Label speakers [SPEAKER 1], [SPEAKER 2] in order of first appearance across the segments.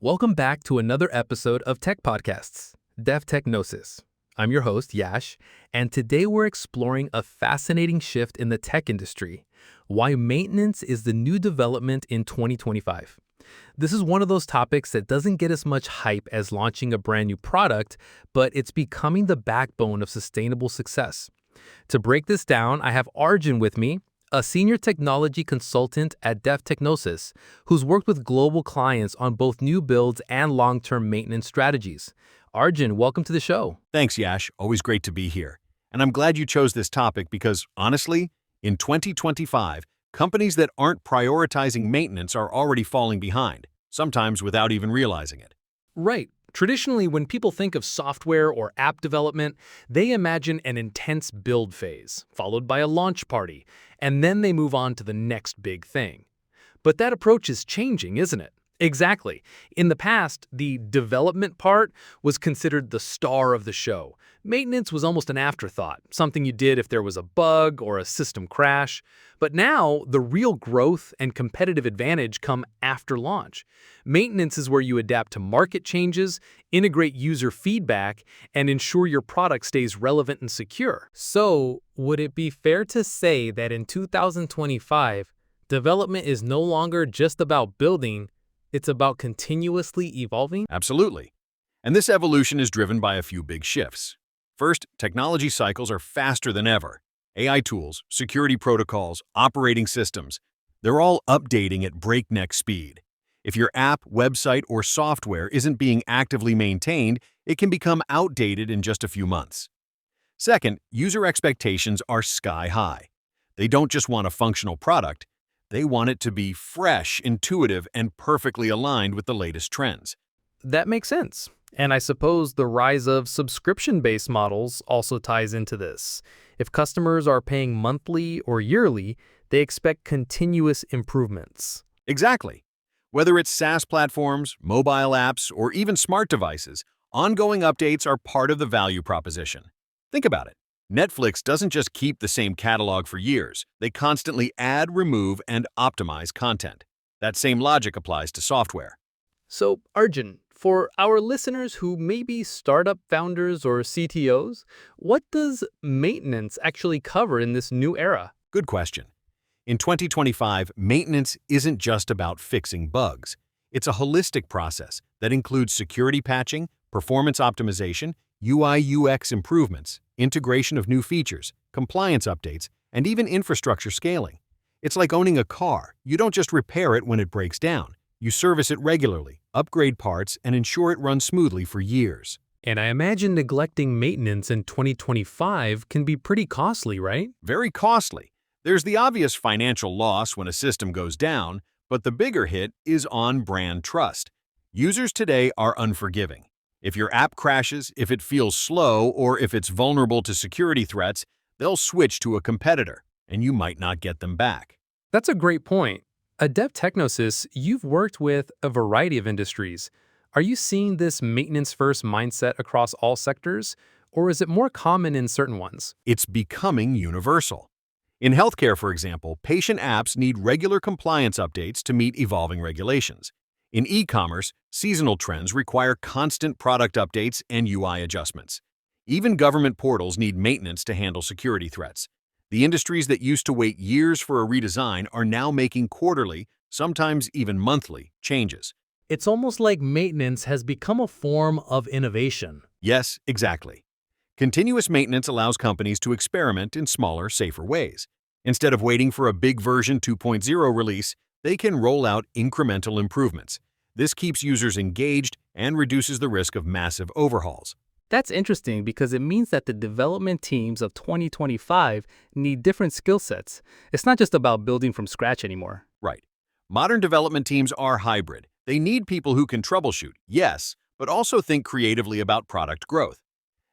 [SPEAKER 1] Welcome back to another episode of Tech Podcasts, Dev Technosys. I'm your host, Yash, and today we're exploring a fascinating shift in the tech industry, why maintenance is the new development in 2025. This is one of those topics that doesn't get as much hype as launching a brand new product, but it's becoming the backbone of sustainable success. To break this down, I have Arjun with me, a senior technology consultant at Dev Technosys, who's worked with global clients on both new builds and long-term maintenance strategies. Arjun, welcome to the show.
[SPEAKER 2] Thanks, Yash. Always great to be here. And I'm glad you chose this topic because, honestly, in 2025, companies that aren't prioritizing maintenance are already falling behind, sometimes without even realizing it.
[SPEAKER 1] Right. Traditionally, when people think of software or app development, they imagine an intense build phase, followed by a launch party, and then they move on to the next big thing. But that approach is changing, isn't it? Exactly. In the past, the development part was considered the star of the show. Maintenance was almost an afterthought, something you did if there was a bug or a system crash. But now, the real growth and competitive advantage come after launch. Maintenance is where you adapt to market changes, integrate user feedback, and ensure your product stays relevant and secure. So, would it be fair to say that in 2025, development is no longer just about building, it's about continuously evolving?
[SPEAKER 2] Absolutely. And this evolution is driven by a few big shifts. First, technology cycles are faster than ever. AI tools, security protocols, operating systems, they're all updating at breakneck speed. If your app, website, or software isn't being actively maintained, it can become outdated in just a few months. Second, user expectations are sky high. They don't just want a functional product, they want it to be fresh, intuitive, and perfectly aligned with the latest trends.
[SPEAKER 1] That makes sense. And I suppose the rise of subscription-based models also ties into this. If customers are paying monthly or yearly, they expect continuous improvements.
[SPEAKER 2] Exactly. Whether it's SaaS platforms, mobile apps, or even smart devices, ongoing updates are part of the value proposition. Think about it. Netflix doesn't just keep the same catalog for years. They constantly add, remove, and optimize content. That same logic applies to software.
[SPEAKER 1] So, Arjun, for our listeners who may be startup founders or CTOs, what does maintenance actually cover in this new era?
[SPEAKER 2] Good question. In 2025, maintenance isn't just about fixing bugs. It's a holistic process that includes security patching, performance optimization, UI/UX improvements, integration of new features, compliance updates, and even infrastructure scaling. It's like owning a car. You don't just repair it when it breaks down. You service it regularly, upgrade parts, and ensure it runs smoothly for years.
[SPEAKER 1] And I imagine neglecting maintenance in 2025 can be pretty costly, right?
[SPEAKER 2] Very costly. There's the obvious financial loss when a system goes down, but the bigger hit is on brand trust. Users today are unforgiving. If your app crashes, if it feels slow, or if it's vulnerable to security threats, they'll switch to a competitor, and you might not get them back.
[SPEAKER 1] That's a great point. At Dev Technosys, you've worked with a variety of industries. Are you seeing this maintenance-first mindset across all sectors, or is it more common in certain ones?
[SPEAKER 2] It's becoming universal. In healthcare, for example, patient apps need regular compliance updates to meet evolving regulations. In e-commerce, seasonal trends require constant product updates and UI adjustments. Even government portals need maintenance to handle security threats. The industries that used to wait years for a redesign are now making quarterly, sometimes even monthly, changes.
[SPEAKER 1] It's almost like maintenance has become a form of innovation.
[SPEAKER 2] Yes, exactly. Continuous maintenance allows companies to experiment in smaller, safer ways. Instead of waiting for a big version 2.0 release, they can roll out incremental improvements. This keeps users engaged and reduces the risk of massive overhauls.
[SPEAKER 1] That's interesting because it means that the development teams of 2025 need different skill sets. It's not just about building from scratch anymore.
[SPEAKER 2] Right. Modern development teams are hybrid. They need people who can troubleshoot, yes, but also think creatively about product growth.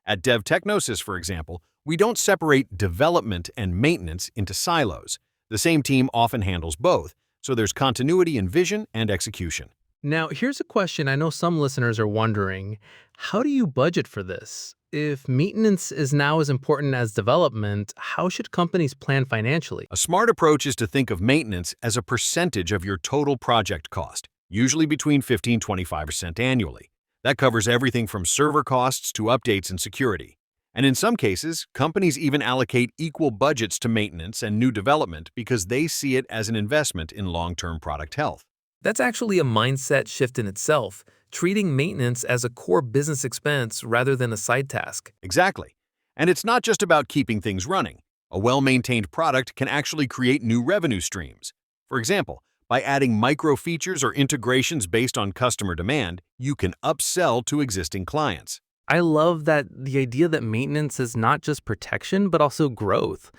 [SPEAKER 2] At Dev Technosys, for example, we don't separate development and maintenance into silos. The same team often handles both, so there's continuity in vision and execution.
[SPEAKER 1] Now, here's a question I know some listeners are wondering. How do you budget for this? If maintenance is now as important as development, how should companies plan financially?
[SPEAKER 2] A smart approach is to think of maintenance as a percentage of your total project cost. usually between 15–25% annually. That covers everything from server costs to updates and security. And in some cases, companies even allocate equal budgets to maintenance and new development because they see it as an investment in long-term product health.
[SPEAKER 3] That's actually a mindset shift in itself, treating maintenance as a core business expense rather than a side task.
[SPEAKER 2] Exactly. And it's not just about keeping things running. A well-maintained product can actually create new revenue streams. For example, by adding micro features or integrations based on customer demand, you can upsell to existing clients.
[SPEAKER 3] I love that the idea that maintenance is not just protection, but also growth.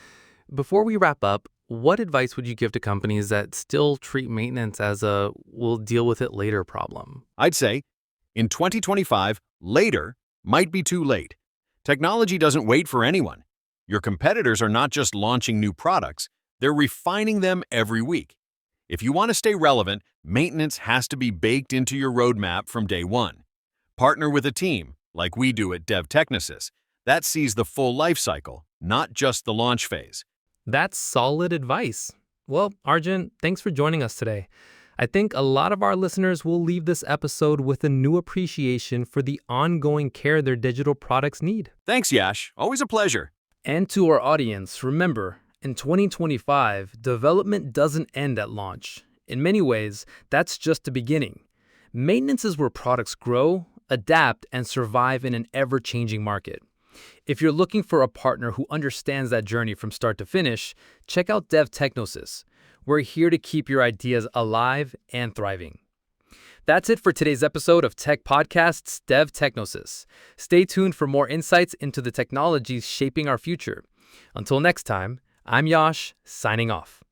[SPEAKER 3] Before we wrap up, what advice would you give to companies that still treat maintenance as a we'll deal with it later problem?
[SPEAKER 2] I'd say, in 2025, later might be too late. Technology doesn't wait for anyone. Your competitors are not just launching new products, they're refining them every week. If you want to stay relevant, maintenance has to be baked into your roadmap from day one. Partner with a team, like we do at Dev Technosys, that sees the full life cycle, not just the launch phase.
[SPEAKER 3] That's solid advice. Well, Arjun, thanks for joining us today. I think a lot of our listeners will leave this episode with a new appreciation for the ongoing care their digital products need.
[SPEAKER 2] Thanks, Yash. Always a pleasure.
[SPEAKER 3] And to our audience, remember, in 2025, development doesn't end at launch. In many ways, that's just the beginning. Maintenance is where products grow, adapt, and survive in an ever-changing market. If you're looking for a partner who understands that journey from start to finish, check out Dev Technosys. We're here to keep your ideas alive and thriving. That's it for today's episode of Tech Podcast's Dev Technosys. Stay tuned for more insights into the technologies shaping our future. Until next time, I'm Yash, signing off.